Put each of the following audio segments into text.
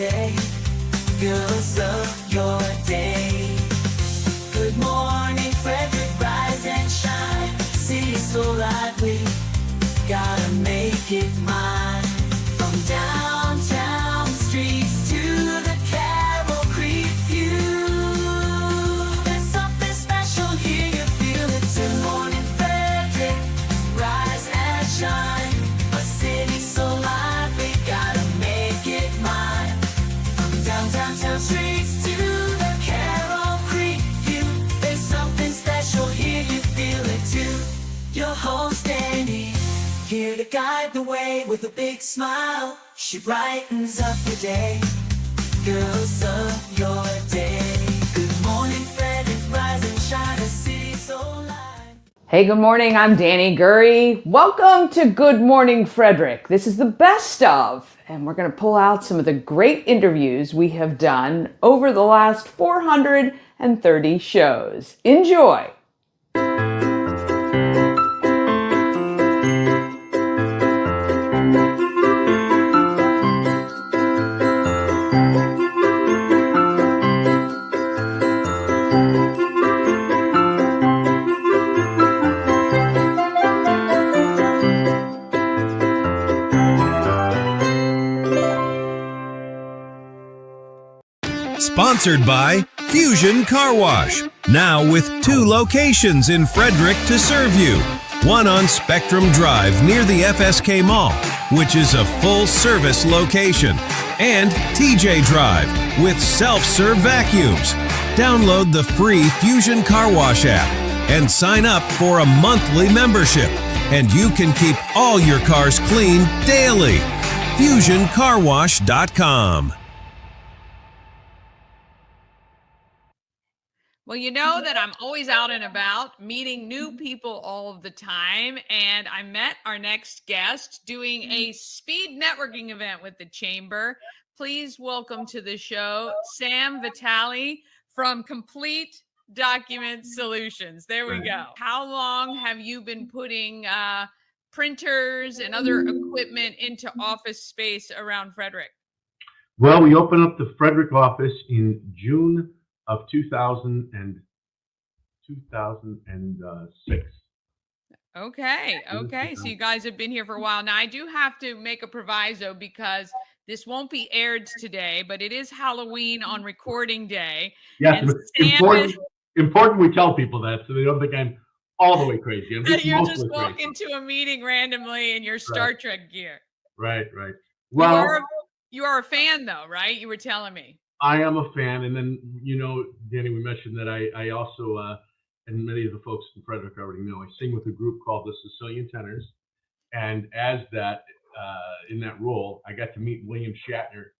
day. Girls of your day. Good morning, Frederick, rise and shine. City so lively, gotta make it mine. From downtown streets to the Carroll Creek view. There's something special here, you feel it. Good morning, Frederick, rise and shine. A city so lively, gotta make it mine. From downtown streets to the Carroll Creek view. There's something special here, you feel it too. Your host Dani, here to guide the way with a big smile. She brightens up your day. Girls of your day. Good morning, Frederick, rise and shine. A city so light. Hey, good morning. I'm Dani Gurrie. Welcome to Good Morning Frederick. This is the best of, and we're going to pull out some of the great interviews we have done over the last 430 shows. Enjoy. Sponsored by Fusion Car Wash. Now with 2 locations in Frederick to serve you. One on Spectrum Drive near the FSK Mall, which is a full-service location. And TJ Drive with self-serve vacuums. Download the free Fusion Car Wash app and sign up for a monthly membership. And you can keep all your cars clean daily. FusionCarWash.com. Well, you know that I'm always out and about meeting new people all of the time. And I met our next guest doing a speed networking event with the Chamber. Please welcome to the show, Sam Vitale from Complete Document Solutions. There we go. How long have you been putting printers and other equipment into office space around Frederick? Well, we opened up the Frederick office in June of 2006. Okay. So you guys have been here for a while. Now, I do have to make a proviso because this won't be aired today, but it is Halloween on recording day. Yes, important we tell people that so they don't think I'm all the way crazy. You're just walking to a meeting randomly in your Star Trek gear. Right. Well, you are a fan, though, right? You were telling me. I am a fan, and then, Dani, we mentioned that I also, and many of the folks in Frederick already know, I sing with a group called the Sicilian Tenors, and as that, in that role, I got to meet William Shatner,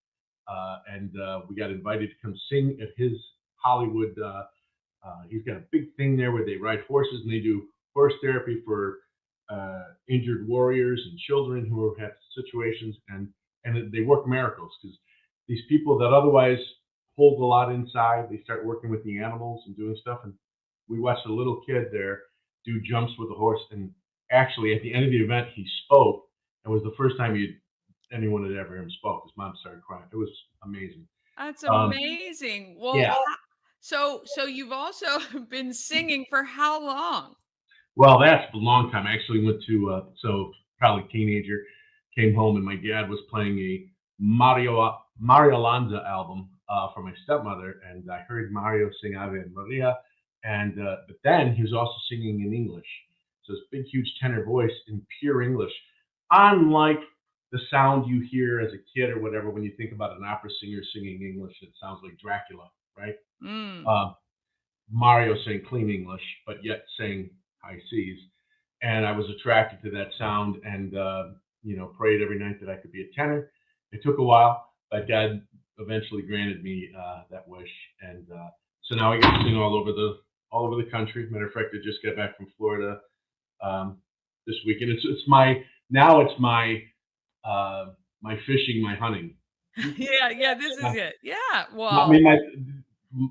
and we got invited to come sing at his Hollywood. He's got a big thing there where they ride horses and they do horse therapy for injured warriors and children who have situations, and they work miracles because these people that otherwise hold a lot inside, they start working with the animals and doing stuff. And we watched a little kid there do jumps with a horse. And actually, at the end of the event, he spoke. It was the first time anyone had ever heard him spoke. His mom started crying. It was amazing. That's amazing. Well, yeah. So you've also been singing for how long? Well, that's a long time. I actually went to, probably teenager, came home and my dad was playing a Mario Lanza album for my stepmother, and I heard Mario sing Ave Maria, and but then he was also singing in English, so this big, huge tenor voice in pure English, unlike the sound you hear as a kid or whatever when you think about an opera singer singing English. It sounds like Dracula, right? Mario sang clean English, but yet sang high C's, and I was attracted to that sound, and prayed every night that I could be a tenor. It took a while, but God eventually granted me that wish, and so now I get to sing all over the country. Matter of fact, I just got back from Florida this weekend. It's my fishing, my hunting. Yeah, this is it. Yeah, well, I mean,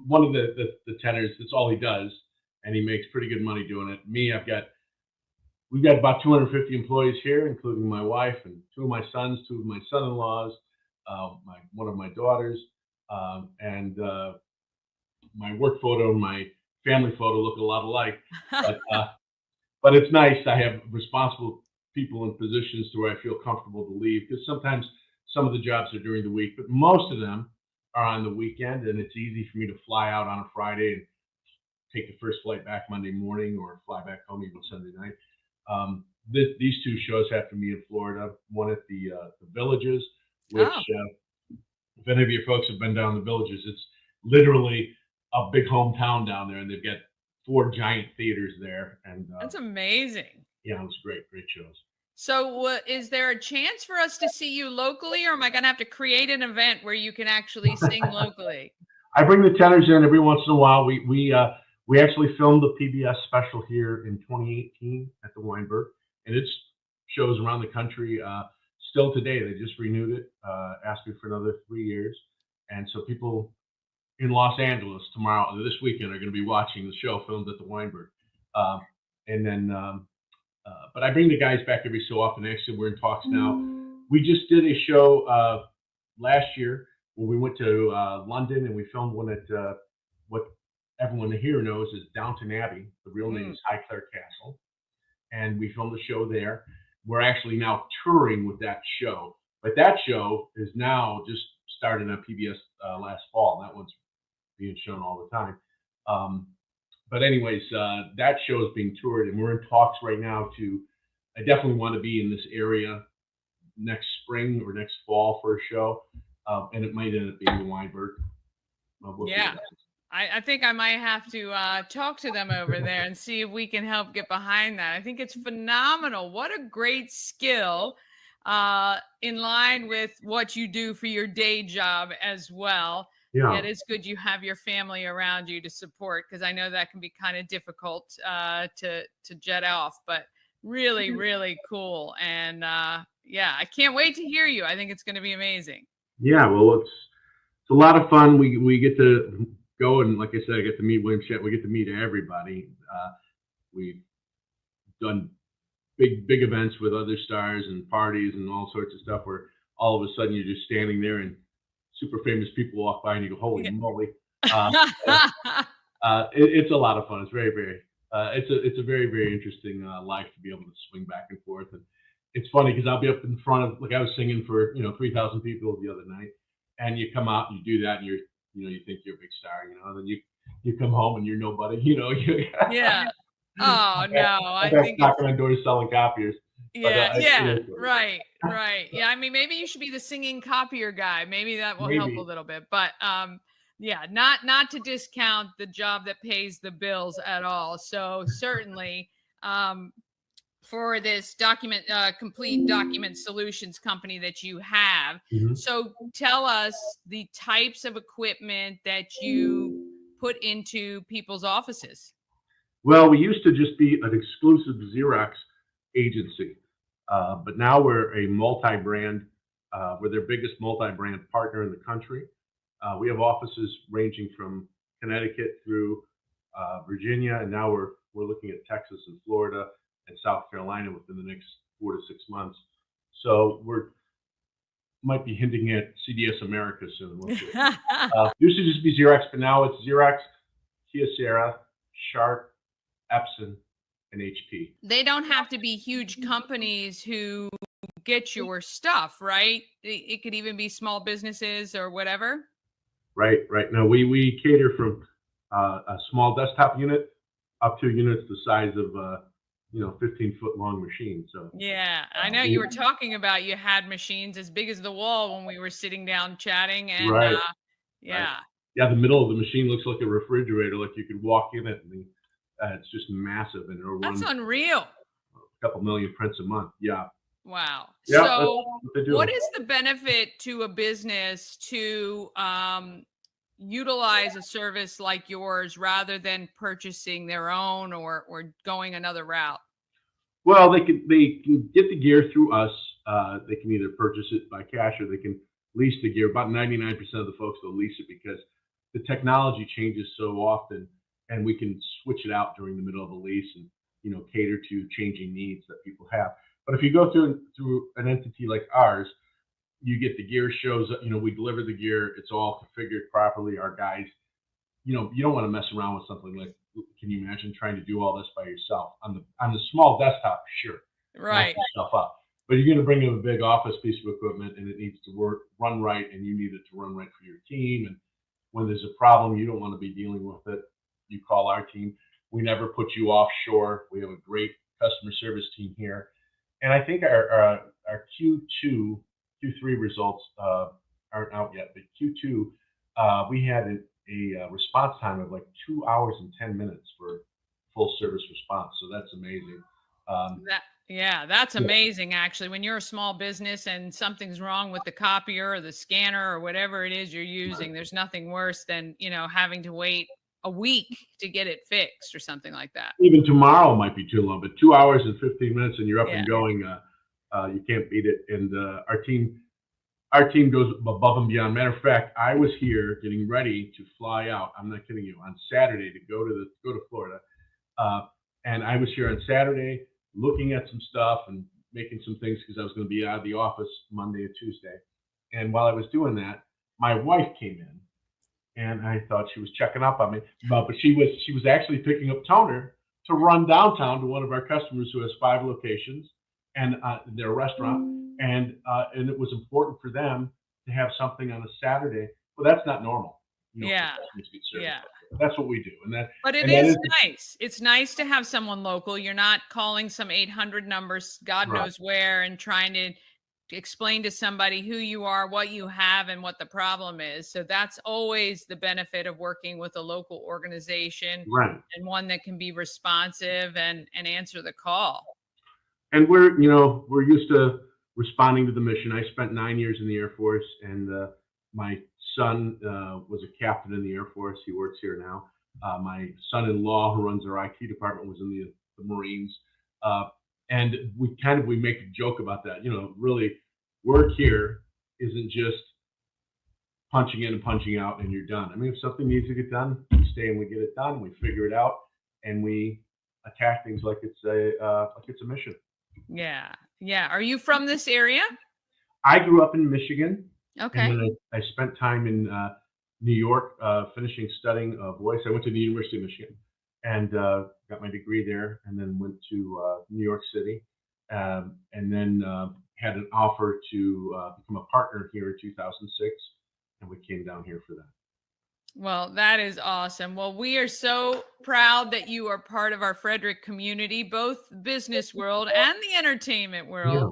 one of the tenors, that's all he does, and he makes pretty good money doing it. Me, we've got about 250 employees here, including my wife and 2 of my sons, 2 of my son-in-laws, one of my daughters, and my work photo and my family photo look a lot alike. But it's nice. I have responsible people in positions to where I feel comfortable to leave, because sometimes some of the jobs are during the week, but most of them are on the weekend, and it's easy for me to fly out on a Friday and take the first flight back Monday morning, or fly back home even Sunday night. These two shows have to meet in Florida. One at the Villages, which if any of your folks have been down the Villages, it's literally a big hometown down there, and they've got 4 giant theaters there. And that's amazing. Yeah, it was great shows. So is there a chance for us to see you locally, or am I going to have to create an event where you can actually sing locally? I bring the tenors in every once in a while. We actually filmed the PBS special here in 2018 at the Weinberg, and it's shows around the country still today. They just renewed it, asking for another 3 years. And so people in Los Angeles this weekend are going to be watching the show filmed at the Weinberg. But I bring the guys back every so often. Actually, we're in talks now. We just did a show last year when we went to London, and we filmed one at what everyone here knows is Downton Abbey. The real name is Highclere Castle. And we filmed a show there. We're actually now touring with that show. But that show is now just started on PBS last fall. That one's being shown all the time. But anyways, that show is being toured, and we're in talks right now I definitely want to be in this area next spring or next fall for a show. And it might end up being the Weinberg. Yeah. I think I might have to talk to them over there and see if we can help get behind that. I think it's phenomenal. What a great skill in line with what you do for your day job as well. Yeah, it is good you have your family around you to support, because I know that can be kind of difficult to jet off, but really, really cool. And yeah, I can't wait to hear you. I think it's going to be amazing. Yeah, well, it's a lot of fun. We get to go, and like I said, I get to meet William Shatner. We get to meet everybody. We've done big events with other stars and parties and all sorts of stuff where all of a sudden you're just standing there and super famous people walk by and you go, holy moly. It's a lot of fun. It's very, very, it's a very, very interesting life to be able to swing back and forth. And it's funny because I'll be up in front of, like I was singing for, 3,000 people the other night, and you come out and you do that and you think you're a big star, and then you come home and you're nobody, Yeah. Oh, no, I think knocking on doors selling copiers. Yeah, right. Yeah, I mean, maybe you should be the singing copier guy. Maybe that will help a little bit. But yeah, not to discount the job that pays the bills at all. So certainly for this complete document solutions company that you have. Mm-hmm. So tell us the types of equipment that you put into people's offices. Well, we used to just be an exclusive Xerox agency, but now we're a multi-brand. We're their biggest multi-brand partner in the country. We have offices ranging from Connecticut through Virginia, and now we're looking at Texas and Florida and South Carolina within the next 4 to 6 months. So might be hinting at CDS America soon. Used to just be Xerox, but now it's Xerox, Kyocera, Sharp, Epson, and HP. They don't have to be huge companies who get your stuff, right? It could even be small businesses or whatever. Right. Now we cater from a small desktop unit up to units the size of 15-foot long machine. So yeah, I know you were talking about you had machines as big as the wall when we were sitting down chatting, and right. Yeah. Yeah, the middle of the machine looks like a refrigerator, like you could walk in it, and it's just massive, and it'll That's unreal. A couple million prints a month. Yeah. Wow. Yeah, so what is the benefit to a business to utilize a service like yours rather than purchasing their own or going another route? Well, they can get the gear through us. They can either purchase it by cash or they can lease the gear. About 99% of the folks will lease it because the technology changes so often, and we can switch it out during the middle of a lease and cater to changing needs that people have. But if you go through an entity like ours, you get the gear shows up, we deliver the gear. It's all configured properly. Our guys, you don't want to mess around with something like, can you imagine trying to do all this by yourself on the small desktop? Sure. Right. Stuff up. But you're going to bring in a big office piece of equipment and it needs to run right, and you need it to run right for your team. And when there's a problem, you don't want to be dealing with it. You call our team. We never put you offshore. We have a great customer service team here. And I think our Q2, Q3 results aren't out yet, but Q2, we had a response time of like 2 hours and 10 minutes for full service response. So that's amazing. That's amazing, actually. When you're a small business and something's wrong with the copier or the scanner or whatever it is you're using, there's nothing worse than, having to wait a week to get it fixed or something like that. Even tomorrow might be too long, but 2 hours and 15 minutes and you're up and going. You can't beat it. And our team goes above and beyond. Matter of fact, I was here getting ready to fly out. I'm not kidding you. On Saturday to go to Florida, and I was here on Saturday looking at some stuff and making some things because I was going to be out of the office Monday and Tuesday. And while I was doing that, my wife came in, and I thought she was checking up on me, but she was actually picking up toner to run downtown to one of our customers who has 5 locations and their restaurant, and it was important for them to have something on a Saturday. Well, that's not normal. That's what we do. But it is nice. It's nice to have someone local. You're not calling some 800 numbers, God knows where, and trying to explain to somebody who you are, what you have, and what the problem is. So that's always the benefit of working with a local organization, and one that can be responsive and answer the call. And we're used to responding to the mission. I spent 9 years in the Air Force, and my son was a captain in the Air Force. He works here now. My son-in-law, who runs our IT department, was in the Marines. And we make a joke about that. Really, work here isn't just punching in and punching out and you're done. I mean, if something needs to get done, we stay and we get it done. We figure it out and we attack things like it's a mission. Yeah. Are you from this area? I grew up in Michigan. Okay. And then I spent time in New York, studying voice. I went to the University of Michigan and got my degree there, and then went to New York City, and then had an offer to become a partner here in 2006, and we came down here for that. Well, that is awesome. Well, we are so proud that you are part of our Frederick community, both the business world and the entertainment world. Yeah.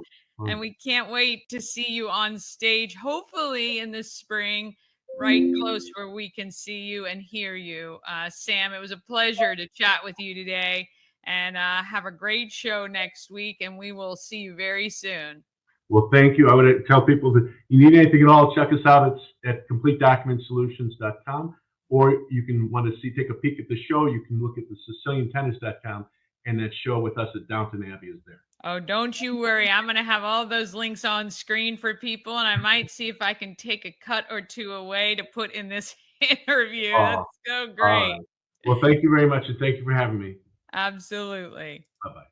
And we can't wait to see you on stage, hopefully in the spring, right close where we can see you and hear you. Sam, it was a pleasure to chat with you today, and have a great show next week, and we will see you very soon. Well, thank you. I would tell people that you need anything at all, check us out. It's at CompleteDocumentSolutions.com, or you can want to take a peek at the show. You can look at the SicilianTennis.com, and that show with us at Downton Abbey is there. Oh, don't you worry. I'm going to have all those links on screen for people, and I might see if I can take a cut or two away to put in this interview. That's so great. Well, thank you very much, and thank you for having me. Absolutely. Bye-bye.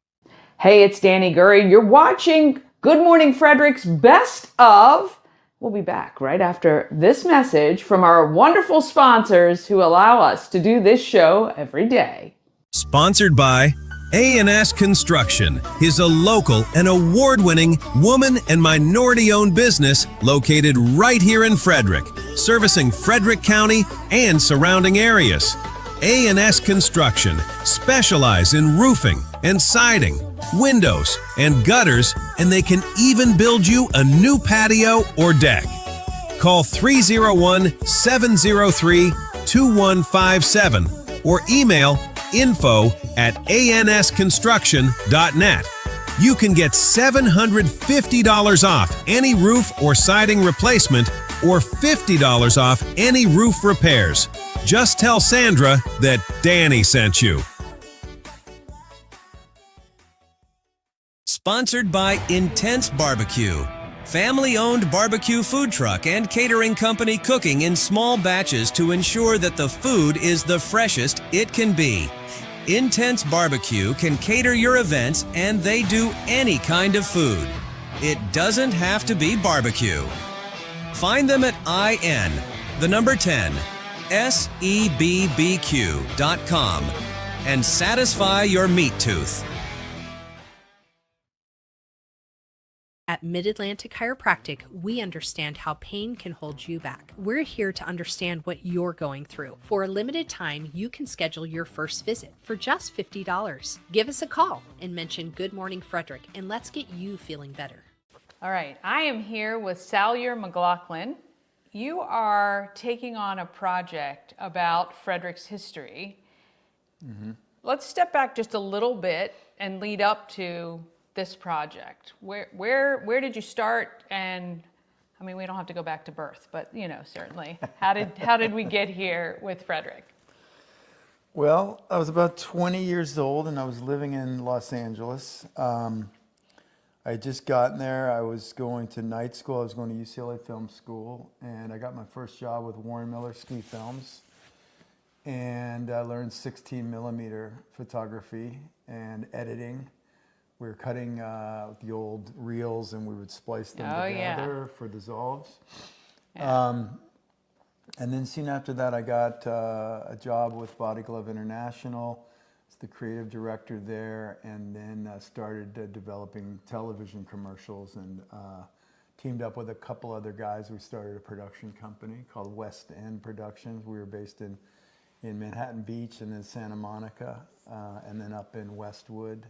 Hey, it's Dani Gurrie. You're watching Good Morning Frederick's Best Of. We'll be back right after this message from our wonderful sponsors who allow us to do this show every day. Sponsored by A&S Construction is a local and award-winning woman and minority-owned business located right here in Frederick, servicing Frederick County and surrounding areas. A&S Construction specialize in roofing and siding, windows and gutters, and they can even build you a new patio or deck. Call 301-703-2157 or email info@ansconstruction.net. You can get $750 off any roof or siding replacement or $50 off any roof repairs. Just tell Sandra that Dani sent you. Sponsored by Intense Barbecue, family-owned barbecue food truck and catering company cooking in small batches to ensure that the food is the freshest it can be. Intense Barbecue can cater your events, and they do any kind of food. It doesn't have to be barbecue. Find them at sebbq.com and satisfy your meat tooth. At Mid-Atlantic Chiropractic, we understand how pain can hold you back. We're here to understand what you're going through. For a limited time, you can schedule your first visit for just $50. Give us a call and mention Good Morning Frederick, and let's get you feeling better. All right, I am here with Salyer McLaughlin. You are taking on a project about Frederick's history. Let's step back just a little bit and lead up to this project. Where did you start? And I mean, we don't have to go back to birth, but you know, certainly, how did we get here with Frederick? Well, I was about 20 years old and I was living in Los Angeles. I had just gotten there. I was going to night school. I was going to UCLA Film School, and I got my first job with Warren Miller Ski Films. And I learned 16 millimeter photography and editing. We were cutting the old reels and we would splice them together for dissolves. And then soon after that, I got a job with Body Glove International. I was the creative director there, and then started developing television commercials and teamed up with a couple other guys. We started a production company called West End Productions. We were based in Manhattan Beach and then Santa Monica, and then up in Westwood.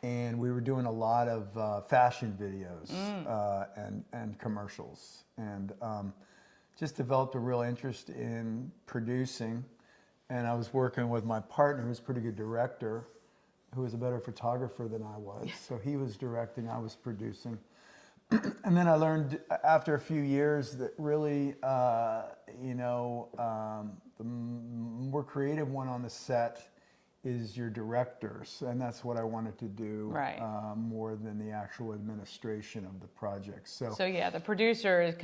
And we were doing a lot of fashion videos and commercials, and just developed a real interest in producing. And I was working with my partner, who's a pretty good director, who was a better photographer than I was. So he was directing, I was producing. And then I learned after a few years that really, the more creative one on the set is your directors, and that's what I wanted to do more than the actual administration of the project. So yeah, the producer is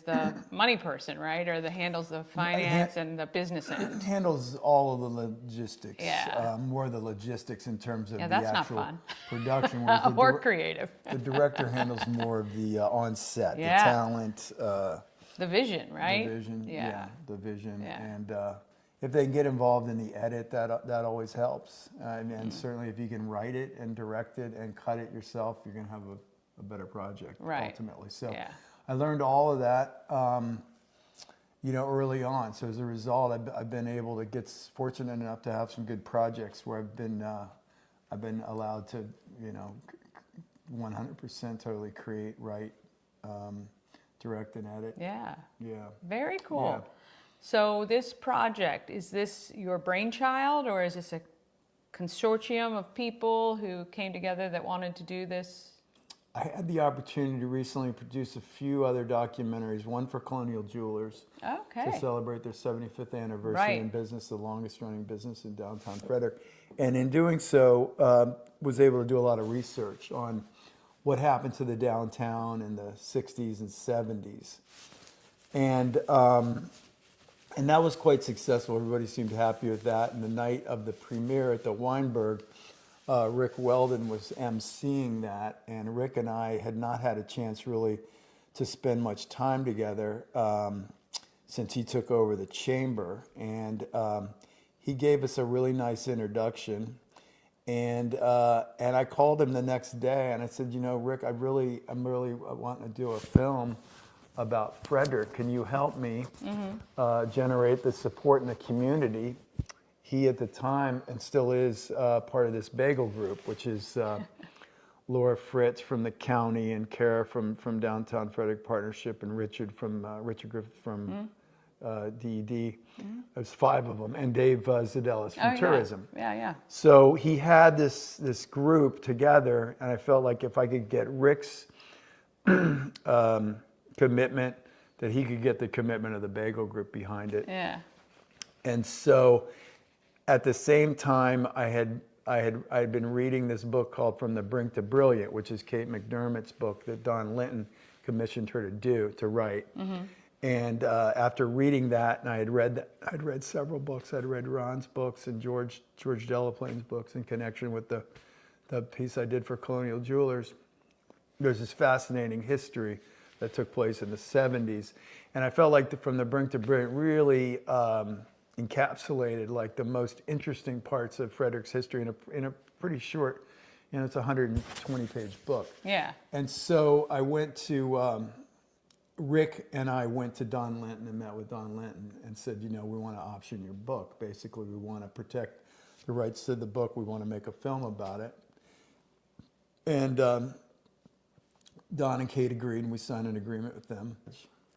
the money person, right? Or handles the finance and the business end. Handles all of the logistics. Yeah. More the logistics in terms of the that's actual not fun. production. Or creative. The director handles more of the on-set, the talent. The vision, right? The vision, the vision. Yeah. And if they can get involved in the edit, that always helps. And certainly if you can write it and direct it and cut it yourself, you're going to have a better project ultimately. So I learned all of that, early on. So as a result, I've been able to get fortunate enough to have some good projects where I've been allowed to, 100% totally create, write, direct and edit. Yeah. Yeah. Very cool. Yeah. So this project, is this your brainchild, or is this a consortium of people who came together that wanted to do this? I had the opportunity to recently produce a few other documentaries, one for Colonial Jewelers to celebrate their 75th anniversary in business, the longest running business in downtown Frederick. And in doing so, was able to do a lot of research on what happened to the downtown in the 60s and 70s. And that was quite successful. Everybody seemed happy with that. And the night of the premiere at the Weinberg, Rick Weldon was emceeing that. And Rick and I had not had a chance really to spend much time together since he took over the chamber. And he gave us a really nice introduction. And I called him the next day and I said, Rick, I'm really wanting to do a film about Frederick. Can you help me generate the support in the community? He at the time, and still is, part of this bagel group, which is Laura Fritz from the county and Kara from Downtown Frederick Partnership and Richard Griffith from DED. There's 5 of them, and Dave Zadelis from tourism. Yeah. So he had this group together, and I felt like if I could get Rick's commitment, that he could get the commitment of the bagel group behind it. Yeah. And so at the same time, I had been reading this book called From the Brink to Brilliant, which is Kate McDermott's book that Don Linton commissioned her to write. And after reading that, and I'd read several books. I'd read Ron's books and George Delaplane's books in connection with the piece I did for Colonial Jewelers. There's this fascinating history that took place in the 70s. And I felt like From the Brink to Brilliant really encapsulated like the most interesting parts of Frederick's history in a pretty short, it's a 120-page book. Yeah. And so I went to, Rick and I went to Don Linton and met with Don Linton and said, we want to option your book. Basically, we want to protect the rights to the book. We want to make a film about it. And Don and Kate agreed, and we signed an agreement with them.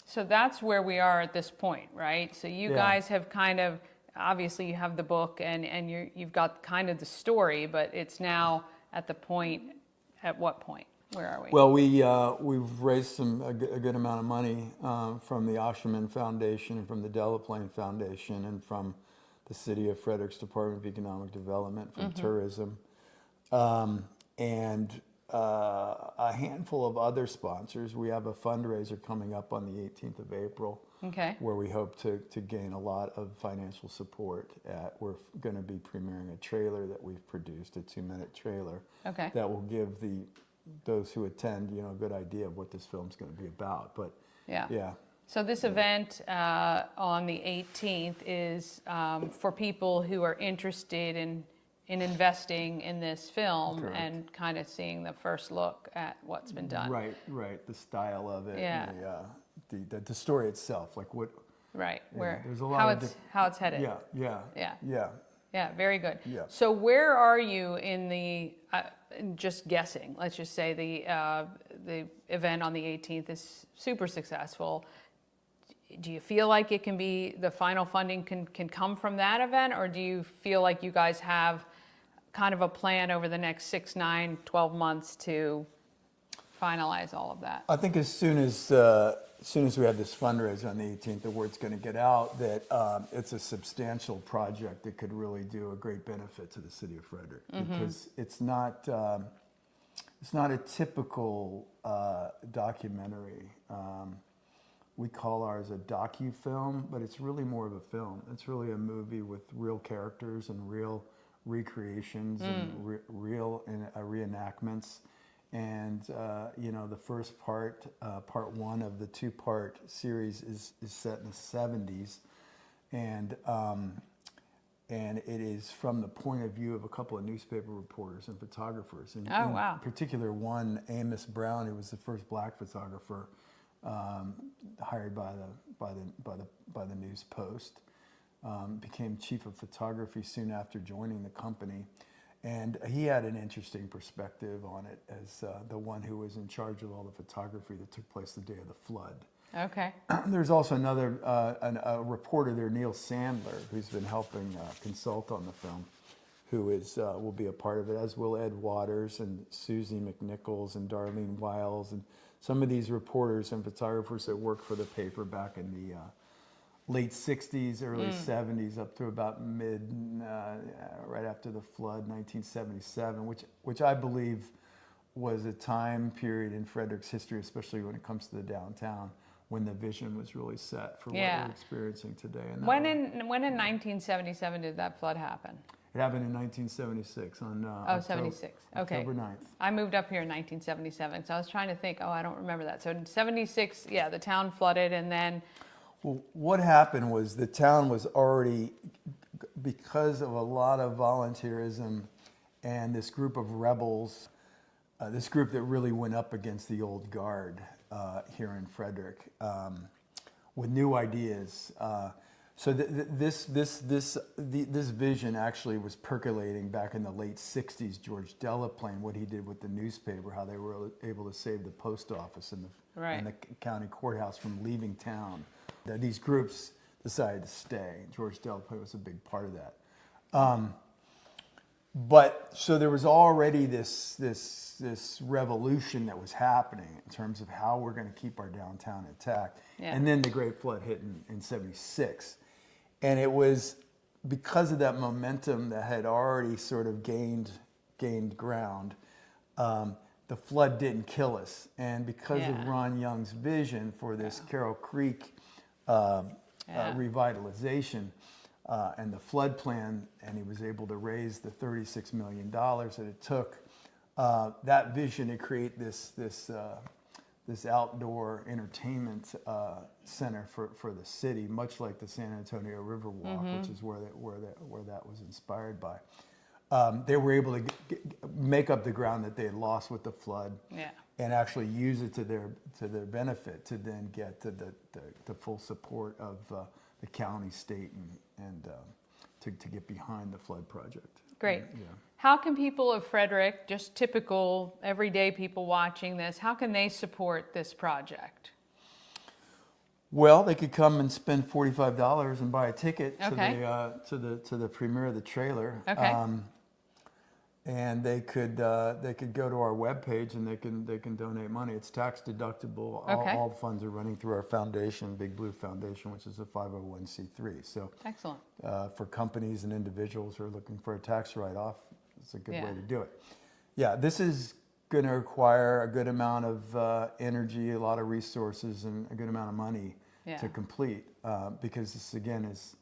So that's where we are at this point, right? So you Yeah. guys have kind of, obviously you have the book and you've got kind of the story, but it's now at the point, at what point? Where are we? Well, we've raised a good amount of money from the Osherman Foundation and from the Delaplane Foundation and from the City of Frederick's Department of Economic Development, from tourism, and a handful of other sponsors. We have a fundraiser coming up on the 18th of April, Okay. where we hope to gain a lot of financial support. We're going to be premiering a trailer that we've produced, a 2-minute trailer, Okay. that will give those who attend, a good idea of what this film's going to be about. But Yeah. So this event on the 18th is for people who are interested in investing in this film. Correct. And kind of seeing the first look at what's been done. Right. The style of it, Yeah. and the story itself, like what. Right. Where there's a lot how of it's how it's headed. Yeah. Yeah, very good. Yeah. So where are you in the, just guessing, let's just say the event on the 18th is super successful. Do you feel like it can be, the final funding can come from that event, or do you feel like you guys have kind of a plan over the next 6, 9, 12 months to finalize all of that? I think as soon as we have this fundraiser on the 18th, the word's going to get out that it's a substantial project that could really do a great benefit to the city of Frederick, because it's not a typical documentary. We call ours a docu-film, but it's really more of a film. It's really a movie with real characters and real recreations and real reenactments. And the first part, part 1 of the 2-part series, is set in the 70s, and it is from the point of view of a couple of newspaper reporters and photographers. And wow. in particular, one, Amos Brown, who was the first black photographer hired by the News Post, became chief of photography soon after joining the company. And he had an interesting perspective on it as the one who was in charge of all the photography that took place the day of the flood. Okay. There's also another a reporter there, Neil Sandler, who's been helping consult on the film, who will be a part of it, as will Ed Waters and Susie McNichols and Darlene Wiles and some of these reporters and photographers that worked for the paper back in the late 60s, early 70s, up to about right after the flood, 1977, which I believe was a time period in Frederick's history, especially when it comes to the downtown, when the vision was really set for what we're experiencing today. And when in 1977 did that flood happen? It happened in 1976 on 76. Okay. October 9th. I moved up here in 1977, so I was trying to think, I don't remember that. So in 76, the town flooded, and then... Well, what happened was the town was already, because of a lot of volunteerism and this group of rebels, this group that really went up against the old guard here in Frederick with new ideas. So this vision actually was percolating back in the late 60s. George Delaplane, what he did with the newspaper, how they were able to save the post office and the county courthouse from leaving town. These groups decided to stay. George Delaplane was a big part of that. But so there was already this revolution that was happening in terms of how we're going to keep our downtown intact. Yeah. And then the Great Flood hit in 76. And it was because of that momentum that had already sort of gained ground. The flood didn't kill us. And because of Ron Young's vision for this Carroll Creek revitalization and the flood plan, and he was able to raise the $36 million that it took, that vision to create this this outdoor entertainment center for the city, much like the San Antonio Riverwalk, which is where that was inspired by. They were able to make up the ground that they had lost with the flood, and actually use it to their benefit to then get the full support of the county, state, and to get behind the flood project. Great. Yeah. How can people of Frederick, just typical everyday people watching this, how can they support this project? Well, they could come and spend $45 and buy a ticket Okay. to the premiere of the trailer. Okay. And they could go to our webpage and they can donate money. It's tax deductible. Okay. All funds are running through our foundation, Big Blue Foundation, which is a 501c3. So Excellent. for companies and individuals who are looking for a tax write-off, it's a good way Yeah. to do it. Yeah, this is going to require a good amount of energy, a lot of resources, and a good amount of money to complete because this, again, is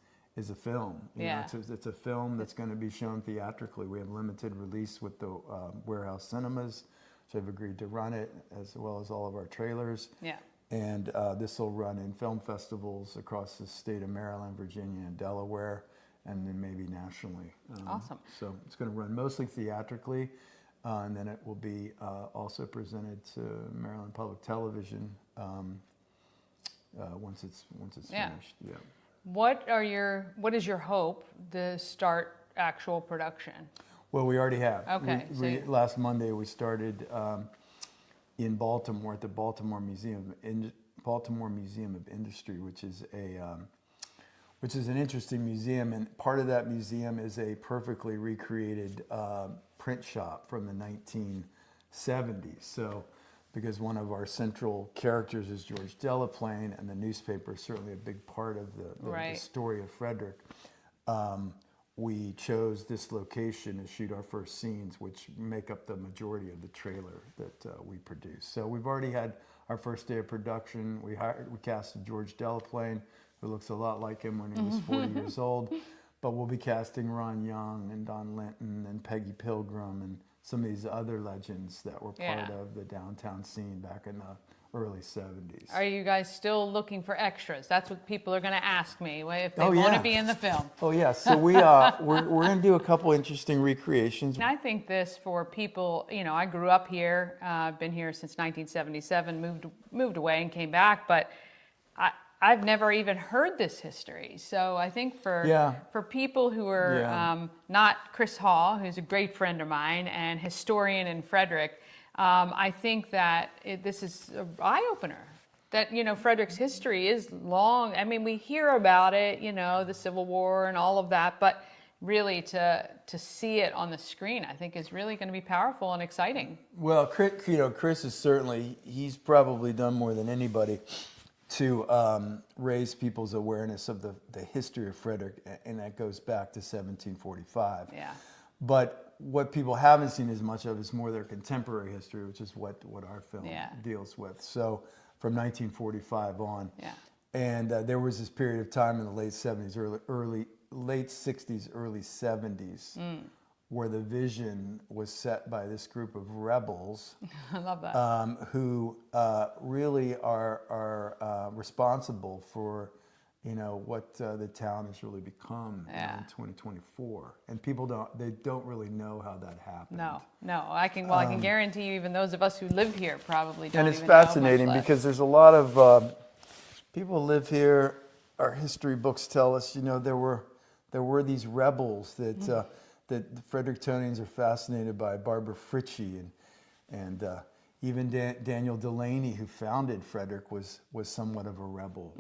a film. You know, it's a film that's going to be shown theatrically. We have limited release with the Warehouse Cinemas, so I've agreed to run it, as well as all of our trailers. Yeah. And this will run in film festivals across the state of Maryland, Virginia, and Delaware, and then maybe nationally. Awesome. So it's going to run mostly theatrically, and then it will be also presented to Maryland Public Television once it's finished. Yeah. What is your hope to start actual production? Well, we already have. Okay, Last Monday we started in Baltimore at the Baltimore Museum of Industry, which is an interesting museum, and part of that museum is a perfectly recreated print shop from the 1970s. So, because one of our central characters is George Delaplane, and the newspaper is certainly a big part of the story of Frederick, we chose this location to shoot our first scenes, which make up the majority of the trailer that we produce. So we've already had our first day of production. We casted George Delaplane, who looks a lot like him when he was 40 years old, but we'll be casting Ron Young and Don Linton and Peggy Pilgrim and some of these other legends that were part of the downtown scene back in the early 70s. Are you guys still looking for extras? That's what people are going to ask me if they want to be in the film. Oh yeah, so we're going to do a couple interesting recreations. And I think this for people, I grew up here, been here since 1977, moved away and came back, but I've never even heard this history. So I think for people who are not Chris Hall, who's a great friend of mine and historian in Frederick, I think that this is an eye-opener. That, Frederick's history is long. I mean, we hear about it, the Civil War and all of that, but really to see it on the screen, I think is really going to be powerful and exciting. Well, Chris is certainly, he's probably done more than anybody to raise people's awareness of the history of Frederick, and that goes back to 1745. Yeah. But what people haven't seen as much of is more their contemporary history, which is what our film deals with. So from 1945 on. Yeah. And there was this period of time in the late 70s, late 60s, early 70s, where the vision was set by this group of rebels. I love that. Who really are responsible for, what the town has really become in 2024. And people don't really know how that happened. No. I can guarantee you, even those of us who live here probably don't. And it's even know, fascinating because there's a lot of people live here. Our history books tell us, there were these rebels that that the Frederictonians are fascinated by. Barbara Fritchie and even Daniel Delaney, who founded Frederick, was somewhat of a rebel.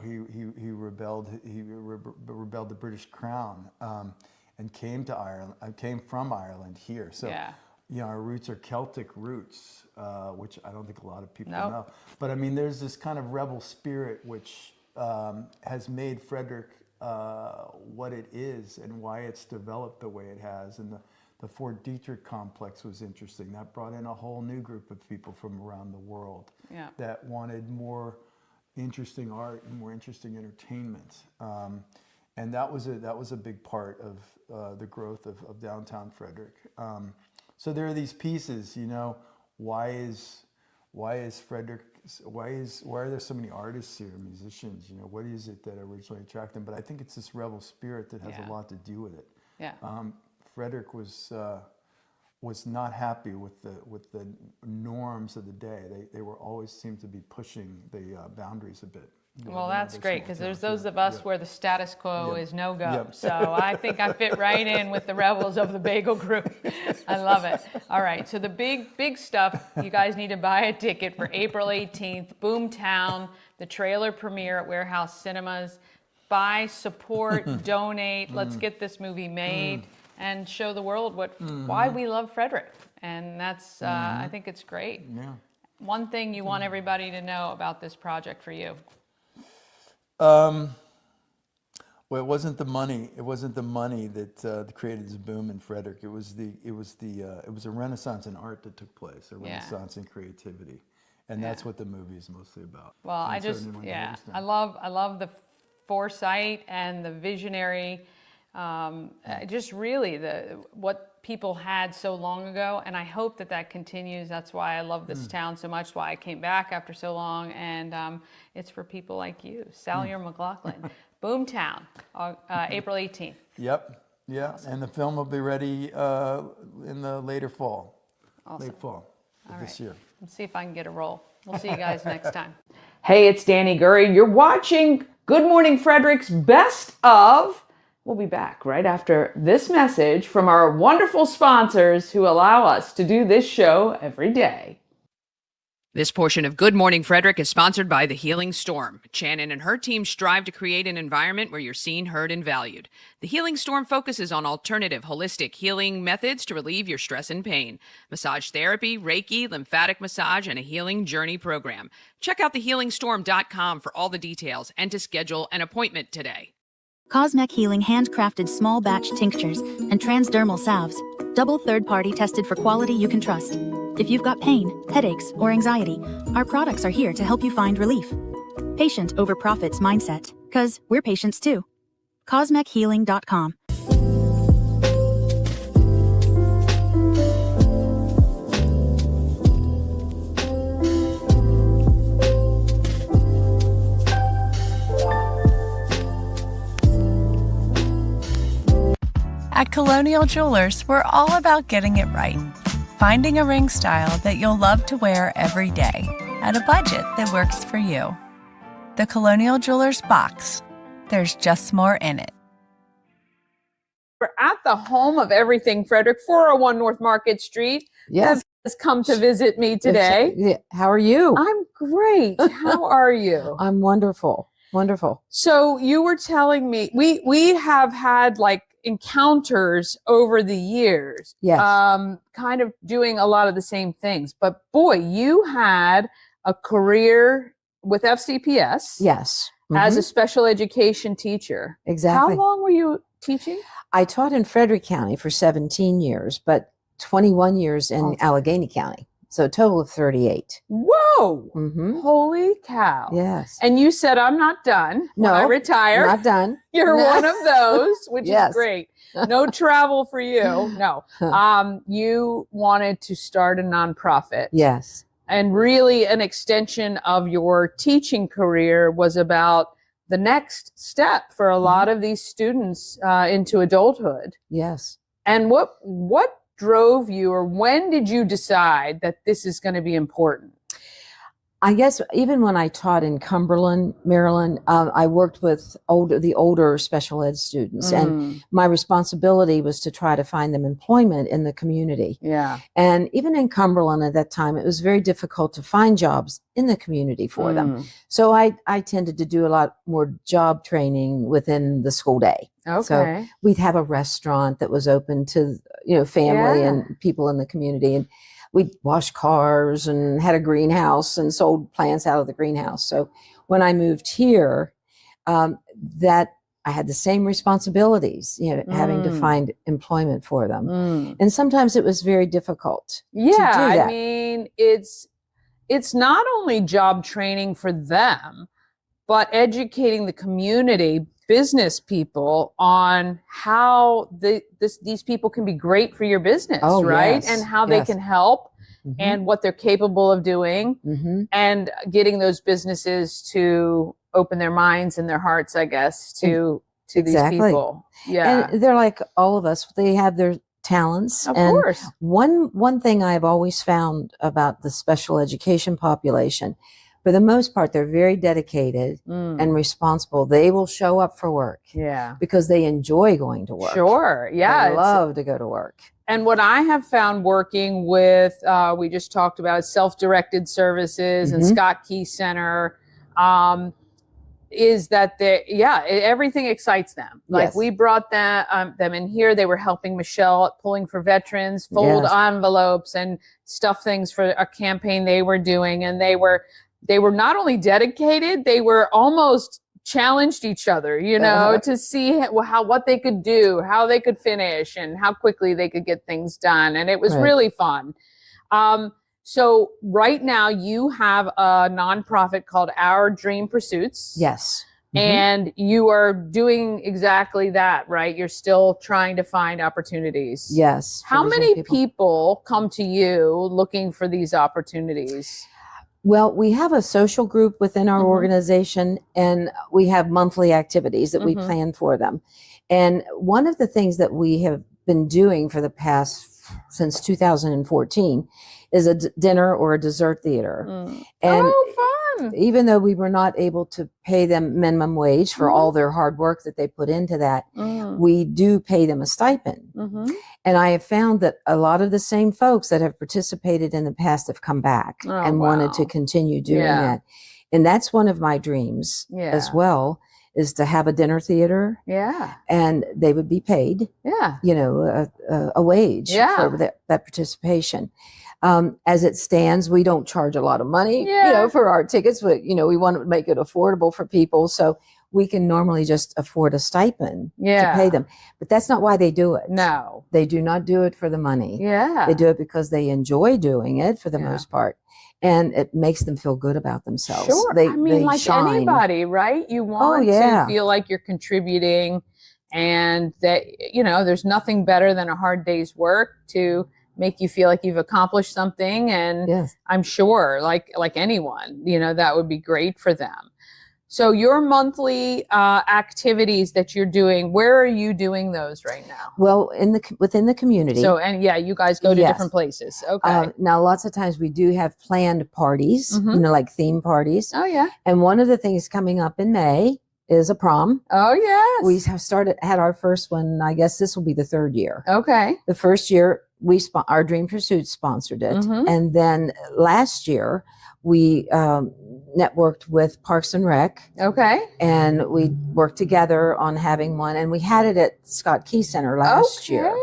He rebelled. He rebelled the British Crown and came to Ireland. Came from Ireland here. So our roots are Celtic roots, which I don't think a lot of people know. But I mean, there's this kind of rebel spirit which has made Frederick what it is and why it's developed the way it has. And the Fort Detrick complex was interesting. That brought in a whole new group of people from around the world that wanted more interesting art and more interesting entertainment. And that was a big part of the growth of downtown Frederick. So there are these pieces, why is Frederick why are there so many artists here, musicians? You know, what is it that originally attracted them? But I think it's this rebel spirit that has a lot to do with it. Yeah. Frederick was not happy with the norms of the day. They were always seemed to be pushing the boundaries a bit. Well, that's great, because there's those of us where the status quo is no go. So I think I fit right in with the rebels of the bagel group. I love it. All right, so the big stuff, you guys need to buy a ticket for April 18th, BOOMTOWN, the trailer premiere at Warehouse Cinemas. Buy, support, donate. Let's get this movie made and show the world why we love Frederick. And that's, I think it's great. Yeah. One thing you want everybody to know about this project for you. Well, it wasn't the money. It wasn't the money that created this boom in Frederick. It was a renaissance in art that took place, a renaissance in creativity, and that's what the movie is mostly about. Well, I love the foresight and the visionary, just really what people had so long ago, and I hope that continues. That's why I love this town so much, why I came back after so long, and it's for people like you. Salyer McLaughlin, BOOMTOWN, April 18th. Yep, yeah, awesome. And the film will be ready in the later fall, late fall of this year. Let's see if I can get a role. We'll see you guys next time. Hey, it's Dani Gurrie. You're watching Good Morning Frederick's Best Of. We'll be back right after this message from our wonderful sponsors who allow us to do this show every day. This portion of Good Morning Frederick is sponsored by The Healing Storm. Shannon and her team strive to create an environment where you're seen, heard, and valued. The Healing Storm focuses on alternative, holistic healing methods to relieve your stress and pain. Massage therapy, Reiki, lymphatic massage, and a healing journey program. Check out thehealingstorm.com for all the details and to schedule an appointment today. Cosmec Healing handcrafted small batch tinctures and transdermal salves, double third-party tested for quality you can trust. If you've got pain, headaches, or anxiety, our products are here to help you find relief. Patient over profits mindset, 'cause we're patients too. CosmecHealing.com. At Colonial Jewelers, we're all about getting it right. Finding a ring style that you'll love to wear every day at a budget that works for you. The Colonial Jewelers box. There's just more in it. We're at the home of everything Frederick, 401 North Market Street. Yes. Has come to visit me today. Yeah. How are you? I'm great. How are you? I'm wonderful. Wonderful. So you were telling me we have had like encounters over the years, yes, kind of doing a lot of the same things. But boy, you had a career with FCPS, yes, as a special education teacher. Exactly. How long were you teaching? I taught in Frederick County for 17 years, but 21 years in Allegheny County. So a total of 38. Whoa! Holy cow! Yes. And you said, I'm not done when I retire. Not done. You're one of those, which Yes. is great. No travel for you. No. You wanted to start a nonprofit. Yes. And really an extension of your teaching career was about the next step for a lot of these students into adulthood. Yes. And what drove you, or when did you decide that this is going to be important? I guess even when I taught in Cumberland, Maryland, I worked with the older special ed students, and my responsibility was to try to find them employment in the community. Yeah. And even in Cumberland at that time, it was very difficult to find jobs in the community for them. So I tended to do a lot more job training within the school day. Okay. So we'd have a restaurant that was open to, family and people in the community, and we'd wash cars and had a greenhouse and sold plants out of the greenhouse. So when I moved here, that I had the same responsibilities, having to find employment for them. And sometimes it was very difficult to do that. I mean, it's not only job training for them, but educating the community, business people, on how these people can be great for your business, right? Yes, and how they can help and what they're capable of doing, and getting those businesses to open their minds and their hearts, I guess, to these people. Yeah. And they're like all of us. They have their talents. Of and course. One thing I've always found about the special education population, for the most part, they're very dedicated and responsible. They will show up for work. Yeah. Because they enjoy going to work. Sure. Yeah. They love to go to work. And what I have found working with, we just talked about self-directed services and Scott Key Center, is that everything excites them. Like we brought them in here. They were helping Michelle at Pulling for Veterans fold envelopes and stuff things for a campaign they were doing. And they were not only dedicated, they were almost challenged each other, to see what they could do, how they could finish, and how quickly they could get things done. And it was really fun. So right now you have a nonprofit called Our Dream Pursuits. Yes. And you are doing exactly that, right? You're still trying to find opportunities. Yes. How many people come to you looking for these opportunities? Well, we have a social group within our organization, and we have monthly activities that we plan for them. And one of the things that we have been doing for the past, since 2014, is a dinner or a dessert theater. And fun. Even though we were not able to pay them minimum wage for all their hard work that they put into that, we do pay them a stipend. And I have found that a lot of the same folks that have participated in the past have come back and wanted to continue doing that. And that's one of my dreams as well, is to have a dinner theater. Yeah. And they would be paid, a wage for that participation. As it stands, we don't charge a lot of money, for our tickets, but, we want to make it affordable for people. So we can normally just afford a stipend to pay them. But that's not why they do it. No. They do not do it for the money. Yeah. They do it because they enjoy doing it for the most part. And it makes them feel good about themselves. Sure. They like shine. anybody, right? You want to feel like you're contributing, and that, there's nothing better than a hard day's work to make you feel like you've accomplished something. And I'm sure like anyone, that would be great for them. So your monthly activities that you're doing, where are you doing those right now? Well, within the community. So, you guys go to different places. Okay. Now, lots of times we do have planned parties, like theme parties. Oh, yeah. And one of the things coming up in May is a prom. Oh, yes. We have had our first one. I guess this will be the third year. Okay. The first year, our Dream Pursuit sponsored it. And then last year, we networked with Parks and Rec. Okay. And we worked together on having one. And we had it at Scott Key Center last year.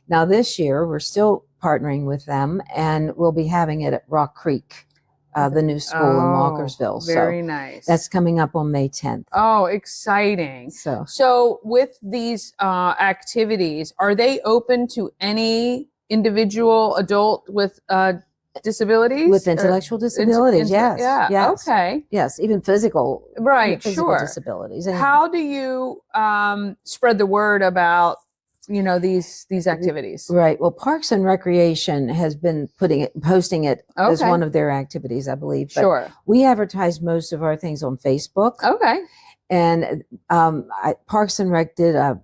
Now this year, we're still partnering with them, and we'll be having it at Rock Creek, the new school in Walkersville. Very nice. That's coming up on May 10th. Oh, exciting. So with these activities, are they open to any individual adult with disabilities? With intellectual disabilities, yes. Yeah. Yes. Okay. Yes, even physical. Right. Physical Sure. disabilities. How do you spread the word about these activities? Right. Well, Parks and Recreation has been posting it as one of their activities, I believe. But sure. We advertise most of our things on Facebook. Okay. And Parks and Rec did a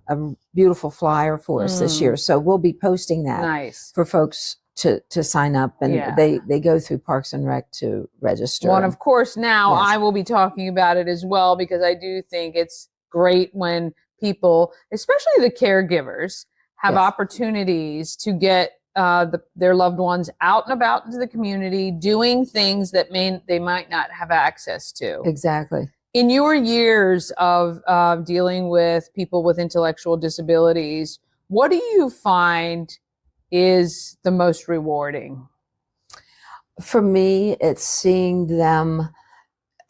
beautiful flyer for us this year, so we'll be posting that for folks to sign up, and they go through Parks and Rec to register. Well, and of course, now I will be talking about it as well, because I do think it's great when people, especially the caregivers, have opportunities to get their loved ones out and about into the community, doing things that they might not have access to. Exactly. In your years of dealing with people with intellectual disabilities, what do you find is the most rewarding? For me, it's seeing them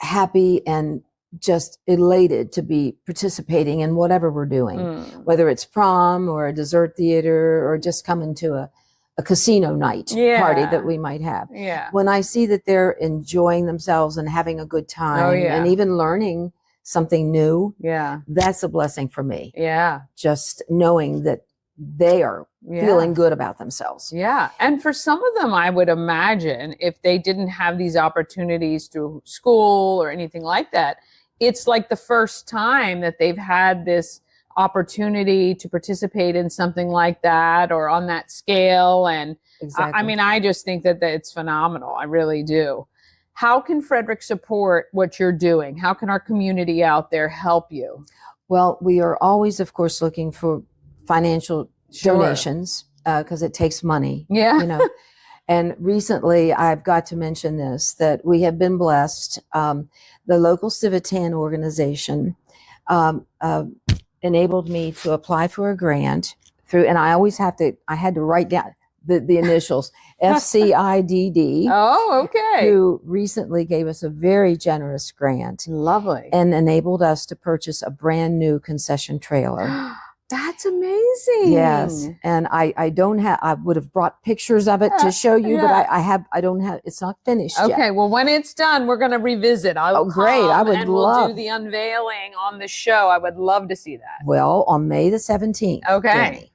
happy and just elated to be participating in whatever we're doing, whether it's prom or a dessert theater or just coming to a casino night party that we might have. Yeah. When I see that they're enjoying themselves and having a good time and even learning something new, that's a blessing for me. Yeah. Just knowing that they are feeling good about themselves. Yeah. And for some of them, I would imagine if they didn't have these opportunities through school or anything like that, it's like the first time that they've had this opportunity to participate in something like that or on that scale. And Exactly. I mean, I just think that it's phenomenal. I really do. How can Frederick support what you're doing? How can our community out there help you? Well, we are always, of course, looking for financial Sure. donations because it takes money. Yeah. You know. And recently, I've got to mention this, that we have been blessed. The local Civitan organization enabled me to apply for a grant through, and I had to write down the initials, FCIDD. Oh, okay. Who recently gave us a very generous grant. Lovely. And enabled us to purchase a brand new concession trailer. That's amazing. Yes. And I would have brought pictures of it to show you, but I don't have, it's not finished yet. Okay. Well, when it's done, we're going to revisit. Oh, great. I would we'll love. do the unveiling on the show. I would love to see that. Well, on May the 17th. Okay. Dani,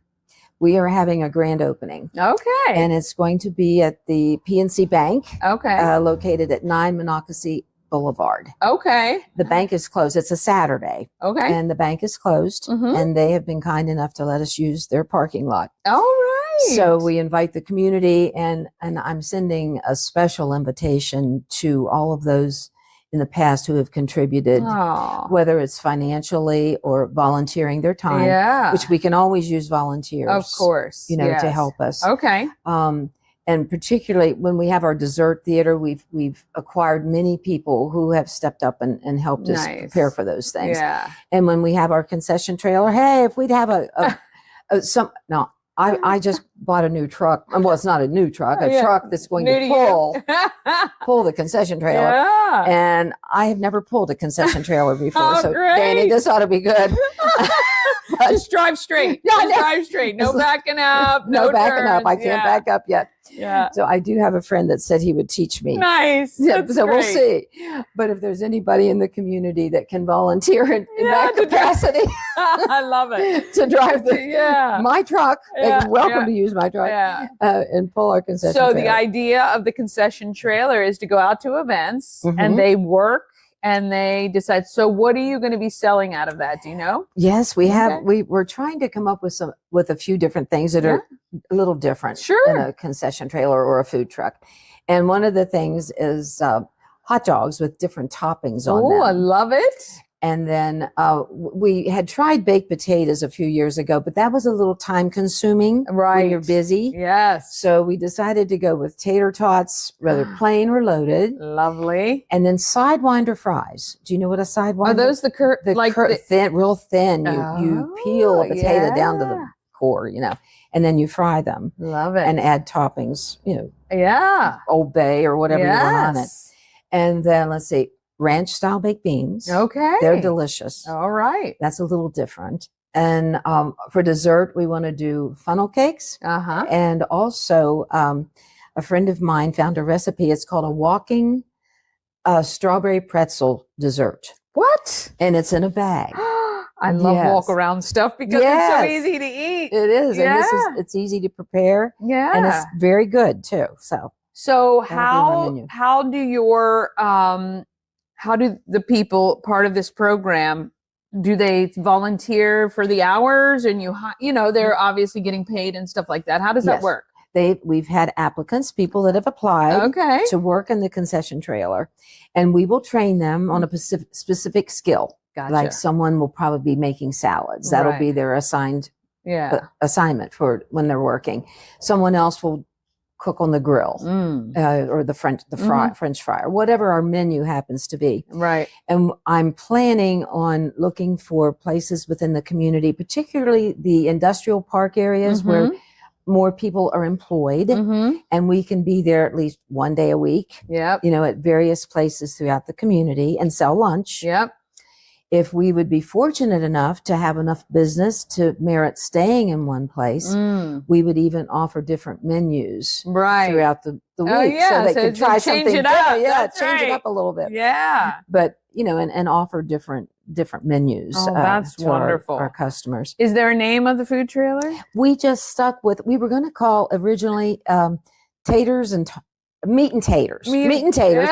we are having a grand opening. Okay. And it's going to be at the PNC Bank. Okay. Located at 9 Monocacy Boulevard. Okay. The bank is closed. It's a Saturday. Okay. And the bank is closed. Mhm. And they have been kind enough to let us use their parking lot. All right. So we invite the community, and I'm sending a special invitation to all of those in the past who have contributed, Aw. whether it's financially or volunteering their time, Yeah. which we can always use volunteers. Of course. You know, to Yes. help us. Okay. And particularly when we have our dessert theater, we've acquired many people who have stepped up and helped us Nice. prepare for those things. Yeah. And when we have our concession trailer, hey, if we'd have I just bought a new truck. Well, it's not a new truck, a Yeah. truck that's going New to to you. pull the concession trailer. Yeah. And I have never pulled a concession trailer before. Oh, So great. Dani, this ought to be good. Just drive straight. Yeah, I Just know. drive straight. No backing up. No backing up. I turns. can't Yeah. back up yet. Yeah. So I do have a friend that said he would teach me. Nice. Yeah, That's so we'll great. see. But if there's anybody in the community that can volunteer in that to drive- capacity I love it. to drive Yeah. my truck, Yeah, they're welcome yeah. to use my truck Yeah. and pull our concession So trailer. the idea of the concession trailer is to go out to events Mhm. and they work and they decide. So what are you going to be selling out of that? Do you know? Yes, we have. Okay. We're trying to come up with a few different things that are a little different Sure. than a concession trailer or a food truck. And one of the things is hot dogs with different toppings on Oh, I them. love it. And then we had tried baked potatoes a few years ago, but that was a little time consuming when you're Right. busy. Yes. So we decided to go with tater tots, whether plain or loaded, Lovely. and then sidewinder fries. Do you know what a sidewinder? Are those the thin, real thin? You peel a Oh, potato down to yeah. the core, and then you fry them Love it. and add toppings, yeah. Old Bay or whatever you want on it. Yes. And then let's see, ranch style baked beans. Okay. They're delicious. All right. That's a little different. And for dessert, we want to do funnel cakes. Uh-huh. And also, a friend of mine found a recipe. It's called a walking strawberry pretzel dessert. What? And it's in a bag. I love Yes. walk around stuff because Yes. it's so easy to eat. It is. And Yeah. it's easy to prepare. Yeah. And it's very good too. So So That'll be my menu. how do your how do the people part of this program, do they volunteer for the hours and they're obviously getting paid and stuff like that? How does that Yes. work? we've had applicants, people that have applied Okay. to work in the concession trailer, and we will train them on a specific skill. Gotcha. Like someone will probably be making salads. That'll Right. be their assignment for when they're working. Someone else will cook on the grill or the French fry, or whatever our menu happens to be. Right. And I'm planning on looking for places within the community, particularly the industrial park areas where more people are employed, and we can be there at least one day a week, Yep. at various places throughout the community and sell lunch. Yep. If we would be fortunate enough to have enough business to merit staying in one place, we would even offer different menus Right. throughout the week, Oh, yeah, so they so could to try change something it up. different. Yeah, That's change it right. up a little bit. Yeah. But and offer different different menus. Oh, that's to wonderful. Our customers. Is there a name of the food trailer? We just stuck with, we were going to call originally taters and meat and taters. Meat and taters.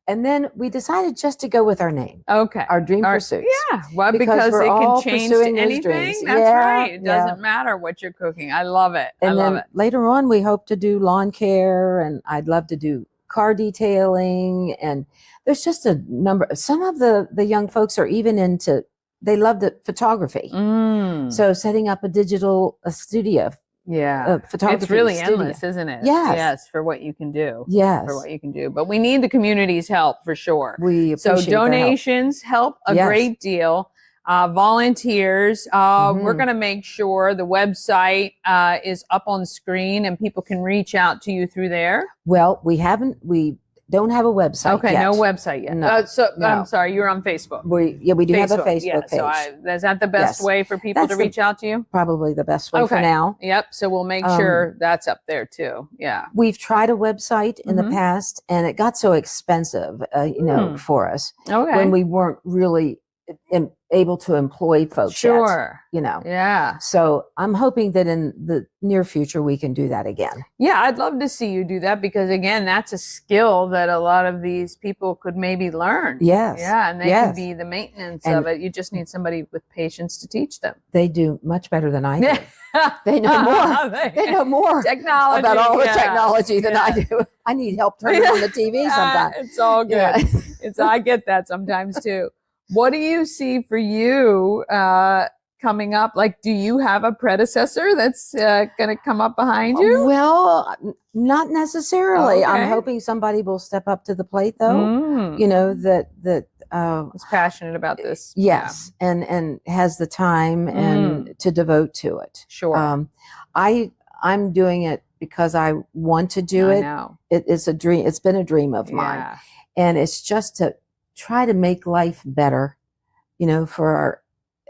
And then we decided just to go with our name. Okay. Our dream pursuits. Yeah. Well, because we're it all can change pursuing to those anything. dreams. That's Yeah, right. It yeah. doesn't matter what you're cooking. I love it. And I love then it. later on, we hope to do lawn care, and I'd love to do car detailing. And there's just a number. Some of the young folks are even into, they love the photography. So setting up a studio. Yeah. Photography It's really studio. endless, isn't it? Yes. Yes, for what you can do. Yes. For what you can do. But we need the community's help for sure. We So appreciate their help. donations help a Yes. great deal. Volunteers, we're going to make sure the website is up on the screen and people can reach out to you through there. Well, we don't have a website Okay, yet. no website yet. No, No. I'm no. sorry, you're on Facebook. We do have a Facebook yeah, page. So is that the best Yes. way for people That's to reach out to you? Probably the best way for Okay. now. Yep. So we'll make sure that's up there too. Yeah. We've tried a website in the Mhm. past, and it got so expensive, for us Okay. when we weren't really able to employ folks yet, Sure. Yeah. So I'm hoping that in the near future we can do that again. Yeah, I'd love to see you do that because again, that's a skill that a lot of these people could maybe learn. Yes. Yeah, and they Yes. can be the maintenance And- of it. You just need somebody with patience to teach them. They do much better than I do. They know more. They know more Technology about all the yeah. technology than I do. I need help turning on the TV sometimes. It's all good. Yeah. I get that sometimes too. What do you see for you coming up? Like, do you have a predecessor that's going to come up behind you? Well, not necessarily. Okay. I'm hoping somebody will step up to the plate, though. Mm. That is passionate about this. yes, and has the time and to devote to it. Sure. I'm doing it because I want to do I it. know. It's a dream. It's been a dream of mine, Yeah. and it's just to try to make life better, for our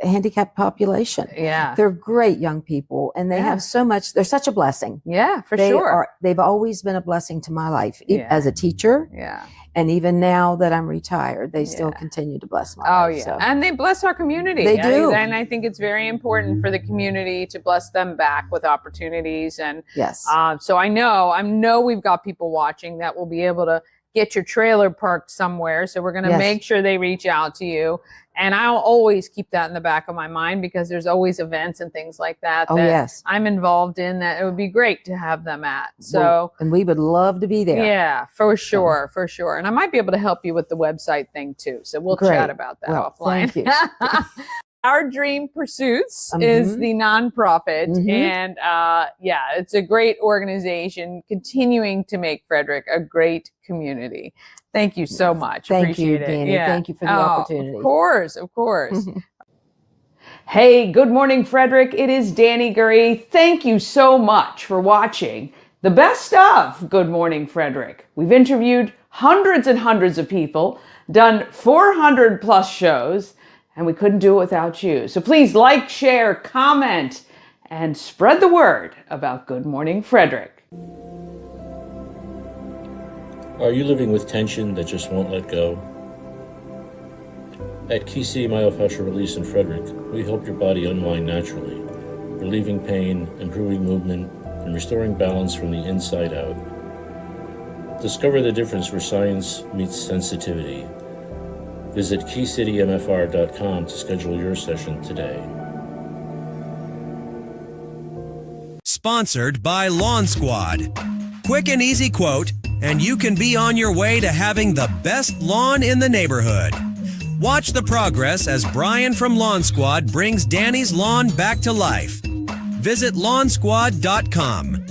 handicapped population. Yeah. They're great young people, and they Yeah. have so much. They're such a blessing. Yeah, for They sure. are. They've always been a blessing to my life Yeah. as a teacher, Yeah. and even now that I'm retired, they still Yeah. continue to bless my Oh, life. yeah. So. And they bless our community. They do. And I think it's very important for the community to bless them back with opportunities. And Yes. so I know we've got people watching that will be able to get your trailer parked somewhere. So we're going to Yes. make sure they reach out to you. And I'll always keep that in the back of my mind because there's always events and things like that Oh, that yes. I'm involved in that it would be great to have them at. So And we would love to be there. yeah, for sure, for sure. And I might be able to help you with the website thing too. So we'll Great. chat about that Well, offline. thank you. Our Dream Pursuits is the nonprofit. Mhm. And it's a great organization continuing to make Frederick a great community. Thank you so much. Thank you, Appreciate it. Dani. Thank you for the opportunity. Of course, of course. Hey, good morning, Frederick. It is Dani Gurrie. Thank you so much for watching the best of Good Morning Frederick. We've interviewed hundreds and hundreds of people, done 400 plus shows, and we couldn't do it without you. So please like, share, comment, and spread the word about Good Morning Frederick. Are you living with tension that just won't let go? At Key City Myofascial Release in Frederick, we help your body unwind naturally, relieving pain, improving movement, and restoring balance from the inside out. Discover the difference where science meets sensitivity. Visit keycitymfr.com to schedule your session today. Sponsored by Lawn Squad. Quick and easy quote, and you can be on your way to having the best lawn in the neighborhood. Watch the progress as Brian from Lawn Squad brings Dani's lawn back to life. Visit lawnsquad.com.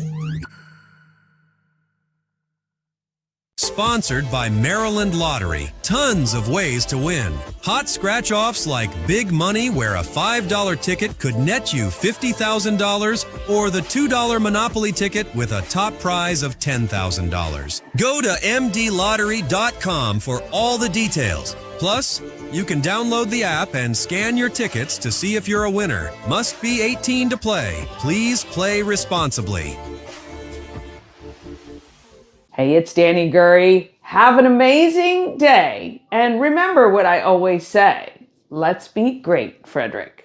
Sponsored by Maryland Lottery. Tons of ways to win. Hot scratch-offs like big money where a $5 ticket could net you $50,000 or the $2 Monopoly ticket with a top prize of $10,000. Go to mdlottery.com for all the details. Plus, you can download the app and scan your tickets to see if you're a winner. Must be 18 to play. Please play responsibly. Hey, it's Dani Gurrie. Have an amazing day. And remember what I always say. Let's be great, Frederick.